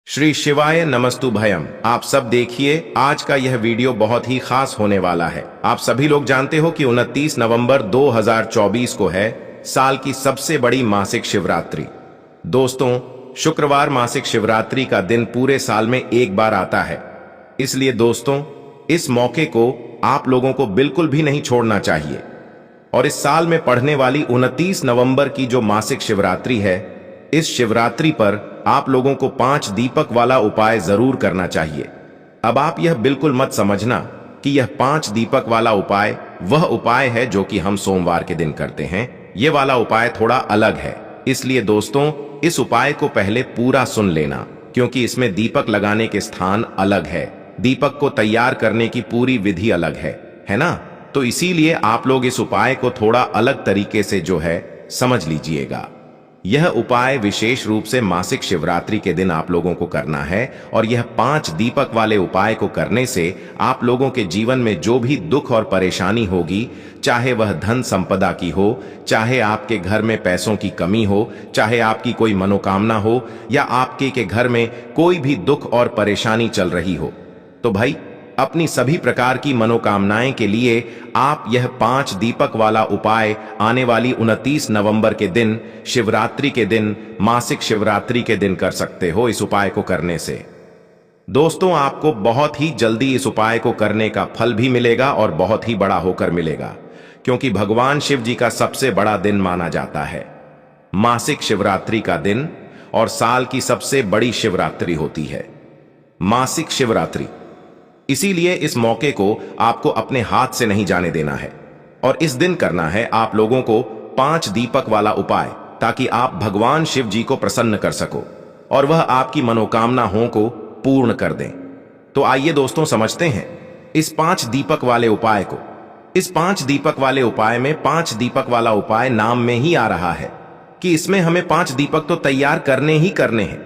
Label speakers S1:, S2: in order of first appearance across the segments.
S1: श्री शिवाय नमस्तु भयम। आप सब देखिए, आज का यह वीडियो बहुत ही खास होने वाला है। आप सभी लोग जानते हो कि 29 नवंबर 2024 को है साल की सबसे बड़ी मासिक शिवरात्रि। दोस्तों, शुक्रवार मासिक शिवरात्रि का दिन पूरे साल में एक बार आता है, इसलिए दोस्तों इस मौके को आप लोगों को बिल्कुल भी नहीं छोड़ना चाहिए। और इस साल में पढ़ने वाली 29 नवंबर की जो मासिक शिवरात्रि है, इस शिवरात्रि पर आप लोगों को 5 दीपक वाला उपाय जरूर करना चाहिए। अब आप यह बिल्कुल मत समझना कि यह 5 दीपक वाला उपाय वह उपाय है जो कि हम सोमवार के दिन करते हैं। यह वाला उपाय थोड़ा अलग है, इसलिए दोस्तों इस उपाय को पहले पूरा सुन लेना, क्योंकि इसमें दीपक लगाने के स्थान अलग है, दीपक को तैयार करने की पूरी विधि अलग है ना। तो इसीलिए आप लोग इस उपाय को थोड़ा अलग तरीके से जो है समझ लीजिएगा। यह उपाय विशेष रूप से मासिक शिवरात्रि के दिन आप लोगों को करना है, और यह 5 दीपक वाले उपाय को करने से आप लोगों के जीवन में जो भी दुख और परेशानी होगी, चाहे वह धन संपदा की हो, चाहे आपके घर में पैसों की कमी हो, चाहे आपकी कोई मनोकामना हो, या आपके के घर में कोई भी दुख और परेशानी चल रही हो, तो भाई अपनी सभी प्रकार की मनोकामनाएं के लिए आप यह 5 दीपक वाला उपाय आने वाली 29 नवंबर के दिन, शिवरात्रि के दिन, मासिक शिवरात्रि के दिन कर सकते हो। इस उपाय को करने से दोस्तों आपको बहुत ही जल्दी इस उपाय को करने का फल भी मिलेगा, और बहुत ही बड़ा होकर मिलेगा, क्योंकि भगवान शिव जी का सबसे बड़ा दिन माना जाता है मासिक शिवरात्रि का दिन, और साल की सबसे बड़ी शिवरात्रि होती है मासिक शिवरात्रि। इसीलिए इस मौके को आपको अपने हाथ से नहीं जाने देना है, और इस दिन करना है आप लोगों को 5 दीपक वाला उपाय, ताकि आप भगवान शिव जी को प्रसन्न कर सको और वह आपकी मनोकामनाओं को पूर्ण कर दें। तो आइए दोस्तों समझते हैं इस 5 दीपक वाले उपाय को। इस 5 दीपक वाले उपाय में 5 दीपक वाला उपाय नाम में ही आ रहा है कि इसमें हमें 5 दीपक तो तैयार करने ही करने हैं।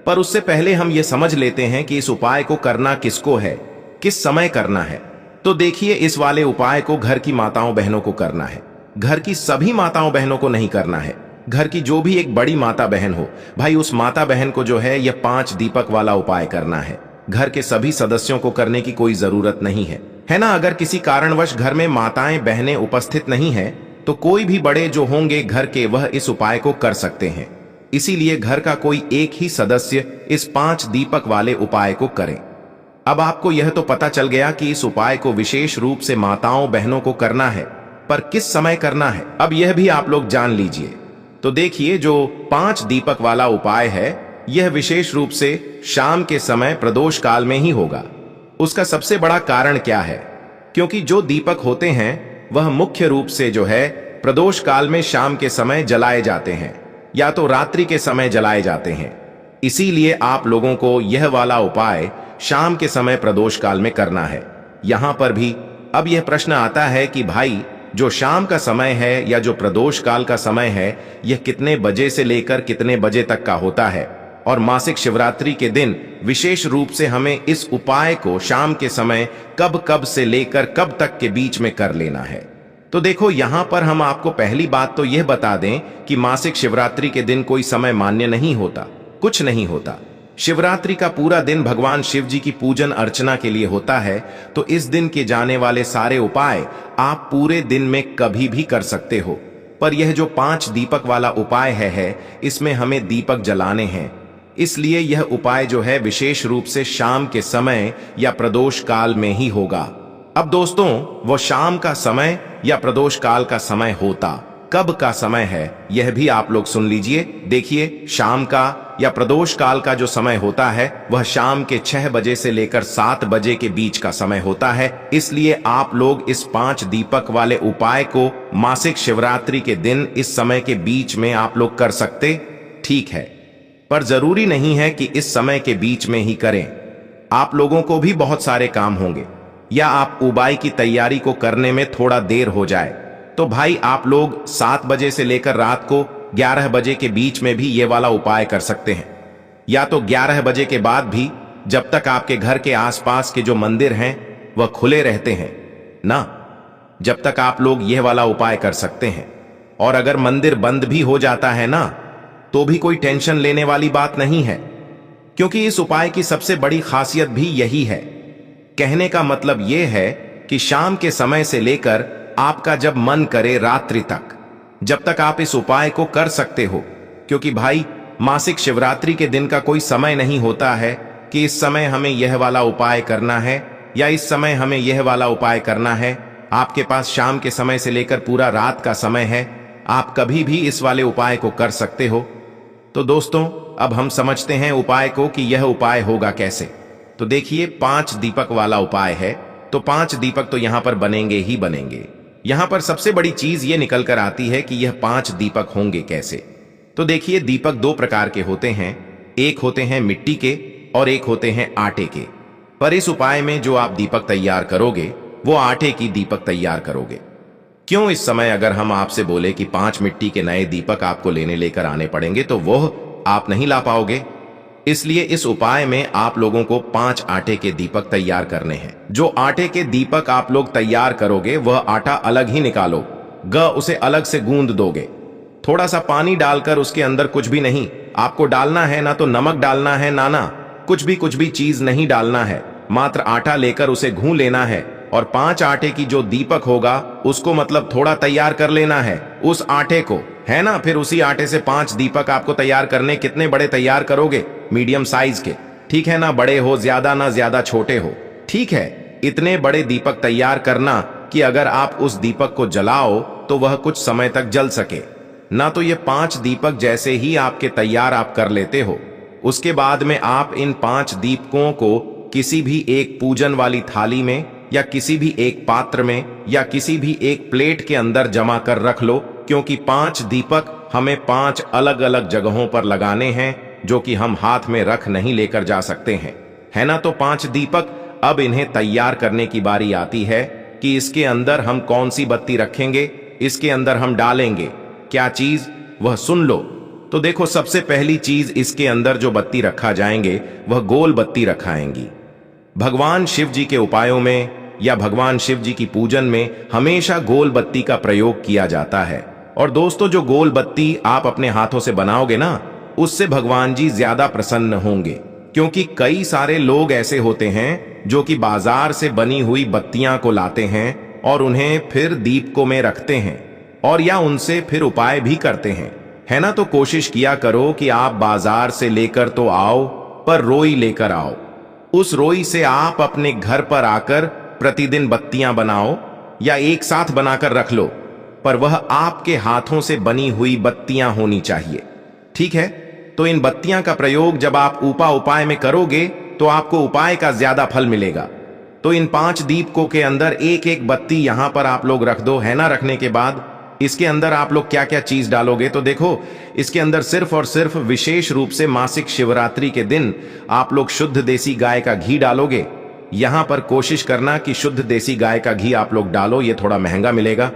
S1: पर उससे पहले हम ये समझ लेते हैं कि इस उपाय को करना किसको है, किस समय करना है। तो देखिए, इस वाले उपाय को घर की माताओं बहनों को करना है। घर की सभी माताओं बहनों को नहीं करना है। घर की जो भी एक बड़ी माता बहन हो, भाई उस माता बहन को जो है यह 5 दीपक वाला उपाय करना है। घर के सभी सदस्यों को करने की कोई जरूरत नहीं है ना। अगर किसी कारणवश घर में माताएं बहनें उपस्थित नहीं है, तो कोई भी बड़े जो होंगे घर के, वह इस उपाय को कर सकते हैं। इसीलिए घर का कोई एक ही सदस्य इस 5 दीपक वाले उपाय को करें। अब आपको यह तो पता चल गया कि इस उपाय को विशेष रूप से माताओं बहनों को करना है, पर किस समय करना है अब यह भी आप लोग जान लीजिए। तो देखिए, जो 5 दीपक वाला उपाय है यह विशेष रूप से शाम के समय प्रदोष काल में ही होगा। उसका सबसे बड़ा कारण क्या है? क्योंकि जो दीपक होते हैं वह मुख्य रूप से जो है प्रदोष काल में शाम के समय जलाए जाते हैं, या तो रात्रि के समय जलाए जाते हैं। इसीलिए आप लोगों को यह वाला उपाय शाम के समय प्रदोष काल में करना है। यहां पर भी अब यह प्रश्न आता है कि भाई जो शाम का समय है या जो प्रदोष काल का समय है, यह कितने बजे से लेकर कितने बजे तक का होता है, और मासिक शिवरात्रि के दिन विशेष रूप से हमें इस उपाय को शाम के समय कब से लेकर कब तक के बीच में कर लेना है। तो देखो, यहां पर हम आपको पहली बात तो यह बता दें कि मासिक शिवरात्रि के दिन कोई समय मान्य नहीं होता, कुछ नहीं होता। शिवरात्रि का पूरा दिन भगवान शिव जी की पूजन अर्चना के लिए होता है। तो इस दिन के जाने वाले सारे उपाय आप पूरे दिन में कभी भी कर सकते हो। पर यह जो 5 दीपक वाला उपाय है इसमें हमें दीपक जलाने हैं, इसलिए यह उपाय जो है विशेष रूप से शाम के समय या प्रदोष काल में ही होगा। अब दोस्तों, वो शाम का समय या प्रदोष काल का समय होता कब का समय है, यह भी आप लोग सुन लीजिए। देखिए, शाम का या प्रदोष काल का जो समय होता है वह शाम के 6 बजे से लेकर 7 बजे के बीच का समय होता है। इसलिए आप लोग इस 5 दीपक वाले उपाय को मासिक शिवरात्रि के दिन इस समय के बीच में आप लोग कर सकते, ठीक है। पर जरूरी नहीं है कि इस समय के बीच में ही करें। आप लोगों को भी बहुत सारे काम होंगे, या आप उपाय की तैयारी को करने में थोड़ा देर हो जाए, तो भाई आप लोग 7 बजे से लेकर रात को 11 बजे के बीच में भी ये वाला उपाय कर सकते हैं। या तो 11 बजे के बाद भी, जब तक आपके घर के आसपास के जो मंदिर हैं वह खुले रहते हैं ना, जब तक आप लोग यह वाला उपाय कर सकते हैं। और अगर मंदिर बंद भी हो जाता है ना, तो भी कोई टेंशन लेने वाली बात नहीं है, क्योंकि इस उपाय की सबसे बड़ी खासियत भी यही है। कहने का मतलब यह है कि शाम के समय से लेकर आपका जब मन करे रात्रि तक, जब तक आप इस उपाय को कर सकते हो। क्योंकि भाई मासिक शिवरात्रि के दिन का कोई समय नहीं होता है कि इस समय हमें यह वाला उपाय करना है या इस समय हमें यह वाला उपाय करना है। आपके पास शाम के समय से लेकर पूरा रात का समय है, आप कभी भी इस वाले उपाय को कर सकते हो। तो दोस्तों अब हम समझते हैं उपाय को कि यह उपाय होगा कैसे। तो देखिए 5 दीपक वाला उपाय है, तो 5 दीपक तो यहां पर बनेंगे ही बनेंगे। यहां पर सबसे बड़ी चीज ये निकल कर आती है कि यह 5 दीपक होंगे कैसे। तो देखिए दीपक 2 प्रकार के होते हैं, एक होते हैं मिट्टी के और एक होते हैं आटे के। पर इस उपाय में जो आप दीपक तैयार करोगे वो आटे की दीपक तैयार करोगे। क्यों इस समय अगर हम आपसे बोले कि 5 मिट्टी के नए दीपक आपको लेने लेकर आने पड़ेंगे तो वो आप नहीं ला पाओगे। इसलिए इस उपाय में आप लोगों को 5 आटे के दीपक तैयार करने हैं। जो आटे के दीपक आप लोग तैयार करोगे वह आटा अलग ही निकालो, उसे अलग से गूंद दोगे। थोड़ा सा पानी डालकर उसके अंदर कुछ भी नहीं आपको डालना है, ना तो नमक डालना है ना कुछ भी चीज नहीं डालना है। मात्र आटा लेकर उसे गूंद लेना है और 5 आटे की जो दीपक होगा उसको मतलब थोड़ा तैयार कर लेना है उस आटे को, है ना। फिर उसी आटे से 5 दीपक आपको तैयार करने। कितने बड़े तैयार करोगे? मीडियम साइज के, ठीक है ना, बड़े हो ज्यादा ना ज्यादा छोटे हो, ठीक है। इतने बड़े दीपक तैयार करना कि अगर आप उस दीपक को जलाओ तो वह कुछ समय तक जल सके। ना तो ये 5 दीपक जैसे ही आपके तैयार आप कर लेते हो, उसके बाद में आप इन 5 दीपकों को किसी भी एक पूजन वाली थाली में या किसी भी एक पात्र में या किसी भी एक प्लेट के अंदर जमा कर रख लो। क्योंकि 5 दीपक हमें 5 अलग अलग जगहों पर लगाने हैं जो कि हम हाथ में रख नहीं लेकर जा सकते हैं, है ना। तो 5 दीपक, अब इन्हें तैयार करने की बारी आती है कि इसके अंदर हम कौन सी बत्ती रखेंगे, इसके अंदर हम डालेंगे क्या चीज, वह सुन लो। तो देखो सबसे पहली चीज इसके अंदर जो बत्ती रखा जाएंगे वह गोल बत्ती रखाएंगी। भगवान शिव जी के उपायों में या भगवान शिव जी की पूजन में हमेशा गोल बत्ती का प्रयोग किया जाता है। और दोस्तों जो गोल बत्ती आप अपने हाथों से बनाओगे ना, उससे भगवान जी ज्यादा प्रसन्न होंगे। क्योंकि कई सारे लोग ऐसे होते हैं जो कि बाजार से बनी हुई बत्तियां को लाते हैं और उन्हें फिर दीपकों में रखते हैं और या उनसे फिर उपाय भी करते हैं, है ना। तो कोशिश किया करो कि आप बाजार से लेकर तो आओ पर रोई लेकर आओ। उस रोई से आप अपने घर पर आकर प्रतिदिन बत्तियां बनाओ या एक साथ बनाकर रख लो, पर वह आपके हाथों से बनी हुई बत्तियां होनी चाहिए, ठीक है। तो इन बत्तियां का प्रयोग जब आप उपाय में करोगे तो आपको उपाय का ज्यादा फल मिलेगा। तो इन 5 दीपकों के अंदर एक एक बत्ती यहां पर आप लोग रख दो, है ना। रखने के बाद इसके अंदर आप लोग क्या क्या चीज डालोगे, तो देखो इसके अंदर सिर्फ और सिर्फ विशेष रूप से मासिक शिवरात्रि के दिन आप लोग शुद्ध देसी गाय का घी डालोगे। यहां पर कोशिश करना कि शुद्ध देसी गाय का घी आप लोग डालो, ये थोड़ा महंगा मिलेगा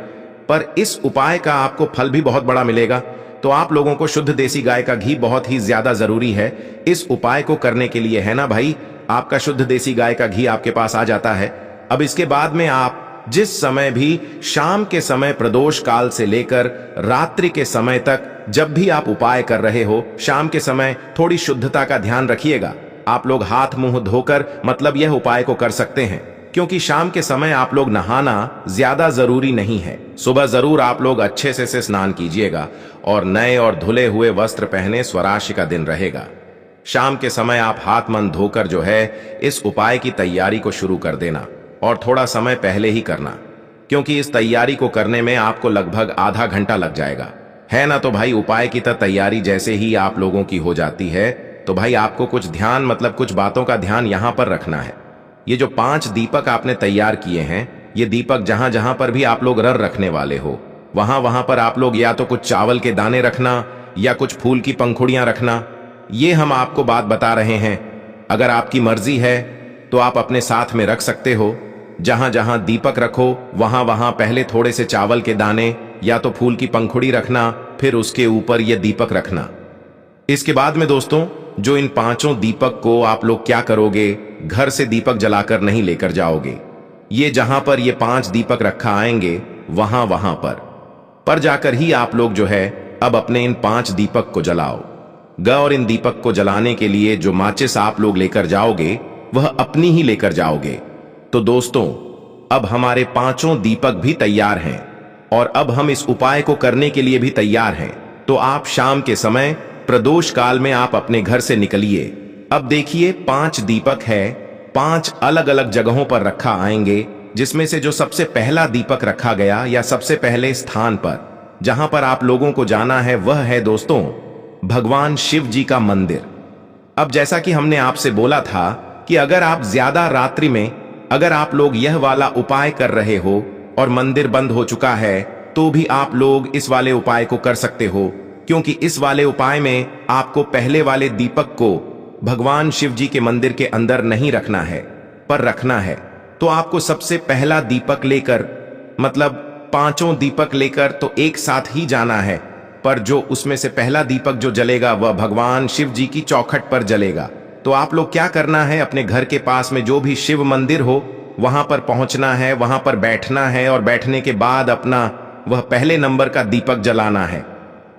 S1: पर इस उपाय का आपको फल भी बहुत बड़ा मिलेगा। तो आप लोगों को शुद्ध देसी गाय का घी बहुत ही ज्यादा जरूरी है इस उपाय को करने के लिए, है ना भाई। आपका शुद्ध देसी गाय का घी आपके पास आ जाता है। अब इसके बाद में आप जिस समय भी शाम के समय प्रदोष काल से लेकर रात्रि के समय तक जब भी आप उपाय कर रहे हो, शाम के समय थोड़ी शुद्धता का ध्यान रखिएगा। आप लोग हाथ मुंह धोकर मतलब यह उपाय को कर सकते हैं। क्योंकि शाम के समय आप लोग नहाना ज्यादा जरूरी नहीं है। सुबह जरूर आप लोग अच्छे से स्नान कीजिएगा और नए और धुले हुए वस्त्र पहने स्वराशि का दिन रहेगा। शाम के समय आप हाथ मन धोकर जो है इस उपाय की तैयारी को शुरू कर देना और थोड़ा समय पहले ही करना, क्योंकि इस तैयारी को करने में आपको लगभग आधा घंटा लग जाएगा, है ना। तो भाई उपाय की तैयारी जैसे ही आप लोगों की हो जाती है तो भाई आपको कुछ ध्यान मतलब कुछ बातों का ध्यान यहां पर रखना है। ये जो 5 दीपक आपने तैयार किए हैं, ये दीपक जहां जहां पर भी आप लोग रखने वाले हो वहां वहां पर आप लोग या तो कुछ चावल के दाने रखना या कुछ फूल की पंखुड़ियां रखना। ये हम आपको बात बता रहे हैं। अगर आपकी मर्जी है तो आप अपने साथ में रख सकते हो। जहां जहां दीपक रखो वहां वहां पहले थोड़े से चावल के दाने या तो फूल की पंखुड़ी रखना, फिर उसके ऊपर यह दीपक रखना। इसके बाद में दोस्तों जो इन 5 दीपक को आप लोग क्या करोगे, घर से दीपक जलाकर नहीं लेकर जाओगे। ये जहां पर ये 5 दीपक रखा आएंगे वहां वहां पर जाकर ही आप लोग जो है अब अपने इन 5 दीपक को जलाओ। और इन दीपक को जलाने के लिए जो माचिस आप लोग लेकर जाओगे वह अपनी ही लेकर जाओगे। तो दोस्तों, अब हमारे पांचों दीपक भी तैयार हैं और अब हम इस उपाय को करने के लिए भी तैयार हैं। तो आप शाम के समय प्रदोष काल में आप अपने घर से निकलिए। अब देखिए 5 दीपक है, 5 अलग अलग जगहों पर रखा आएंगे, जिसमें से जो सबसे पहला दीपक रखा गया या सबसे पहले स्थान पर जहां पर आप लोगों को जाना है वह है दोस्तों भगवान शिव जी का मंदिर। अब जैसा कि हमने आपसे बोला था कि अगर आप ज्यादा रात्रि में अगर आप लोग यह वाला उपाय कर रहे हो और मंदिर बंद हो चुका है तो भी आप लोग इस वाले उपाय को कर सकते हो, क्योंकि इस वाले उपाय में आपको पहले वाले दीपक को भगवान शिव जी के मंदिर के अंदर नहीं रखना है पर रखना है। तो आपको सबसे पहला दीपक लेकर मतलब पांचों दीपक लेकर तो एक साथ ही जाना है, पर जो उसमें से पहला दीपक जो जलेगा वह भगवान शिव जी की चौखट पर जलेगा। तो आप लोग क्या करना है, अपने घर के पास में जो भी शिव मंदिर हो वहां पर पहुंचना है, वहां पर बैठना है और बैठने के बाद अपना वह पहले नंबर का दीपक जलाना है।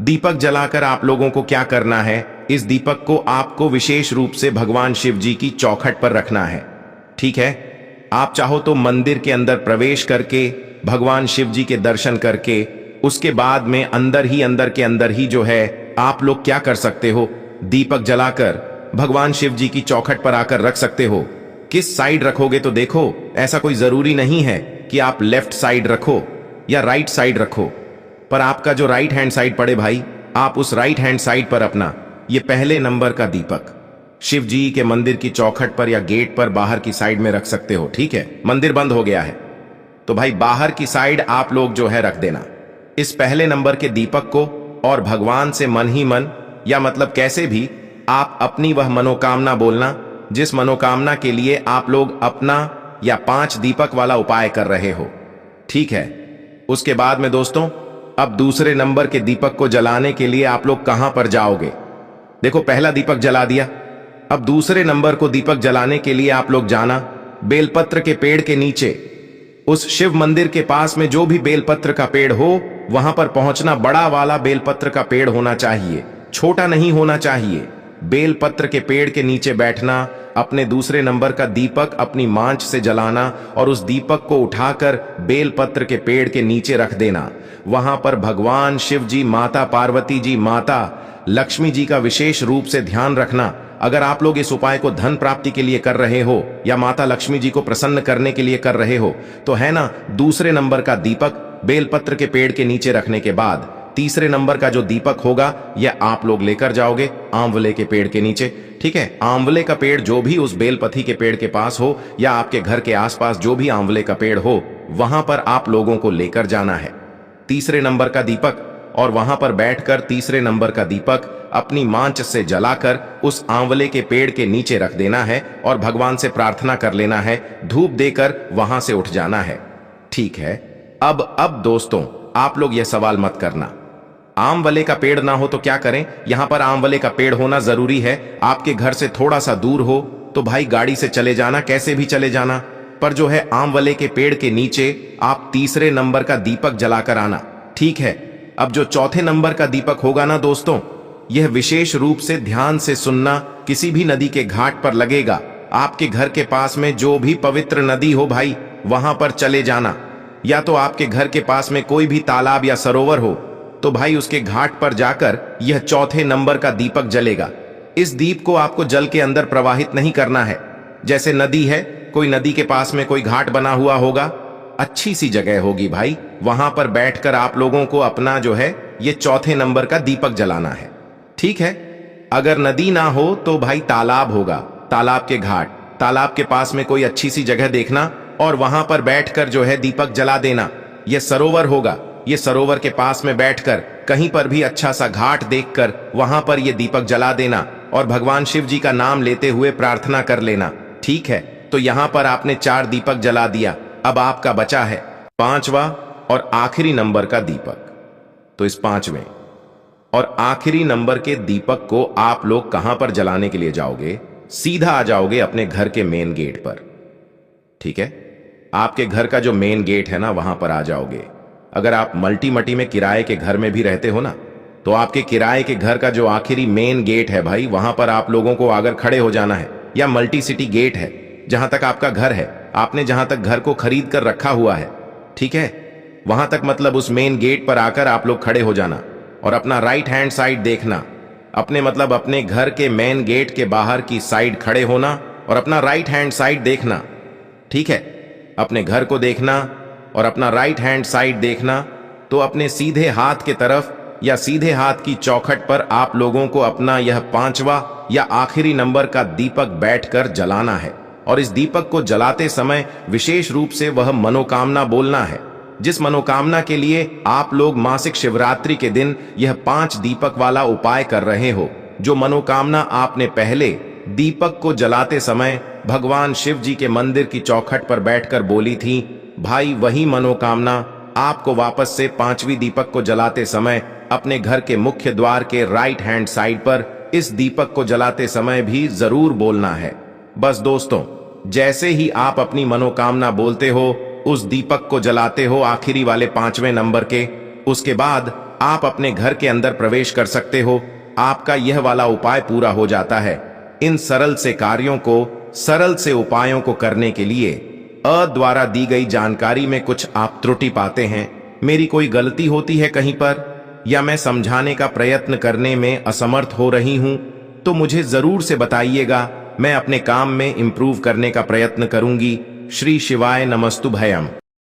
S1: दीपक जलाकर आप लोगों को क्या करना है, इस दीपक को आपको विशेष रूप से भगवान शिव जी की चौखट पर रखना है। ठीक है, आप चाहो तो मंदिर के अंदर प्रवेश करके भगवान शिव जी के दर्शन करके उसके बाद में अंदर के अंदर ही जो है आप लोग क्या कर सकते हो, दीपक जलाकर भगवान शिव जी की चौखट पर आकर रख सकते हो। किस साइड रखोगे तो देखो, ऐसा कोई जरूरी नहीं है कि आप लेफ्ट साइड रखो या राइट साइड रखो, पर आपका जो राइट हैंड साइड पड़े भाई, आप उस राइट हैंड साइड पर अपना ये पहले नंबर का दीपक शिव जी के मंदिर की चौखट पर या गेट पर बाहर की साइड में रख सकते हो। ठीक है, मंदिर बंद हो गया है तो भाई बाहर की साइड आप लोग जो है रख देना इस पहले नंबर के दीपक को, और भगवान से मन ही मन या मतलब कैसे भी आप अपनी वह मनोकामना बोलना जिस मनोकामना के लिए आप लोग अपना या 5 दीपक वाला उपाय कर रहे हो। ठीक है, उसके बाद में दोस्तों अब दूसरे नंबर के दीपक को जलाने के लिए आप लोग कहां पर जाओगे। देखो पहला दीपक जला दिया, अब दूसरे नंबर को दीपक जलाने के लिए आप लोग जाना बेलपत्र के पेड़ के नीचे, उस शिव मंदिर के पास में जो भी बेलपत्र का पेड़ हो वहां पर पहुंचना। बड़ा वाला बेलपत्र का पेड़ होना चाहिए, छोटा नहीं होना चाहिए। बेलपत्र के पेड़ के नीचे बैठना, अपने दूसरे नंबर का दीपक अपनी मांच से जलाना और उस दीपक को उठाकर बेलपत्र के पेड़ के नीचे रख देना। वहां पर भगवान शिव जी, माता पार्वती जी, माता लक्ष्मी जी का विशेष रूप से ध्यान रखना। अगर आप लोग इस उपाय को धन प्राप्ति के लिए कर रहे हो या माता लक्ष्मी जी को प्रसन्न करने के लिए कर रहे हो तो है ना, दूसरे नंबर का दीपक बेलपत्र के पेड़ के नीचे रखने के बाद तीसरे नंबर का जो दीपक होगा यह आप लोग लेकर जाओगे आंवले के पेड़ के नीचे। ठीक है, आंवले का पेड़ जो भी उस बेलपथी के पेड़ के पास हो या आपके घर के आसपास जो भी आंवले का पेड़ हो वहां पर आप लोगों को लेकर जाना है तीसरे नंबर का दीपक, और वहां पर बैठकर तीसरे नंबर का दीपक अपनी मांच से जलाकर उस आंवले के पेड़ के नीचे रख देना है और भगवान से प्रार्थना कर लेना है, धूप देकर वहां से उठ जाना है। ठीक है, अब दोस्तों आप लोग यह सवाल मत करना आंवले का पेड़ ना हो तो क्या करें। यहां पर आंवले का पेड़ होना जरूरी है। आपके घर से थोड़ा सा दूर हो तो भाई गाड़ी से चले जाना, कैसे भी चले जाना, पर जो है आंवले के पेड़ के नीचे आप तीसरे नंबर का दीपक जलाकर आना। ठीक है, अब जो चौथे नंबर का दीपक होगा ना दोस्तों, यह विशेष रूप से ध्यान से सुनना, किसी भी नदी के घाट पर लगेगा। आपके घर के पास में जो भी पवित्र नदी हो भाई वहां पर चले जाना, या तो आपके घर के पास में कोई भी तालाब या सरोवर हो तो भाई उसके घाट पर जाकर यह चौथे नंबर का दीपक जलेगा। इस दीप को आपको जल के अंदर प्रवाहित नहीं करना है। जैसे नदी है, कोई नदी के पास में कोई घाट बना हुआ होगा, अच्छी सी जगह होगी भाई, वहां पर बैठकर आप लोगों को अपना जो है ये चौथे नंबर का दीपक जलाना है। ठीक है, अगर नदी ना हो तो भाई तालाब होगा, तालाब के घाट, तालाब के पास में कोई अच्छी सी जगह देखना और वहां पर बैठकर जो है दीपक जला देना। यह सरोवर होगा, ये सरोवर के पास में बैठकर कहीं पर भी अच्छा सा घाट देखकर वहां पर ये दीपक जला देना और भगवान शिव जी का नाम लेते हुए प्रार्थना कर लेना। ठीक है, तो यहां पर आपने 4 दीपक जला दिया। अब आपका बचा है 5वां और आखिरी नंबर का दीपक। तो इस 5वें और आखिरी नंबर के दीपक को आप लोग कहां पर जलाने के लिए जाओगे, सीधा आ जाओगे अपने घर के मेन गेट पर। ठीक है, आपके घर का जो मेन गेट है ना वहां पर आ जाओगे। अगर आप मल्टी मटी में किराए के घर में भी रहते हो ना तो आपके किराए के घर का जो आखिरी मेन गेट है भाई, वहां पर आप लोगों को अगर खड़े हो जाना है, या मल्टी सिटी गेट है जहां तक आपका घर है, आपने जहां तक घर को खरीद कर रखा हुआ है, ठीक है, वहां तक मतलब उस मेन गेट पर आकर आप लोग खड़े हो जाना और अपना राइट हैंड साइड देखना। अपने मतलब अपने घर के मेन गेट के बाहर की साइड खड़े होना और अपना राइट हैंड साइड देखना, ठीक है। अपने घर को देखना और अपना राइट हैंड साइड देखना। तो अपने सीधे हाथ के तरफ या सीधे हाथ की चौखट पर आप लोगों को अपना यह 5वां या आखिरी नंबर का दीपक बैठकर जलाना है और इस दीपक को जलाते समय विशेष रूप से वह मनोकामना बोलना है, जिस मनोकामना के लिए आप लोग मासिक शिवरात्रि के दिन यह 5 दीपक वाला उपाय कर रहे हो। जो मनोकामना आपने पहले दीपक को जलाते समय भगवान शिव जी के मंदिर की चौखट पर बैठकर बोली थी, भाई वही मनोकामना आपको वापस से 5वीं दीपक को जलाते समय अपने घर के मुख्य द्वार के राइट हैंड साइड पर इस दीपक को जलाते समय भी जरूर बोलना है। बस दोस्तों, जैसे ही आप अपनी मनोकामना बोलते हो, उस दीपक को जलाते हो आखिरी वाले 5वें नंबर के, उसके बाद आप अपने घर के अंदर प्रवेश कर सकते हो। आपका यह वाला उपाय पूरा हो जाता है। इन सरल से कार्यों को, सरल से उपायों को करने के लिए द्वारा दी गई जानकारी में कुछ आप त्रुटि पाते हैं, मेरी कोई गलती होती है कहीं पर, या मैं समझाने का प्रयत्न करने में असमर्थ हो रही हूं, तो मुझे जरूर से बताइएगा। मैं अपने काम में इंप्रूव करने का प्रयत्न करूंगी। श्री शिवाय नमस्तु भयम।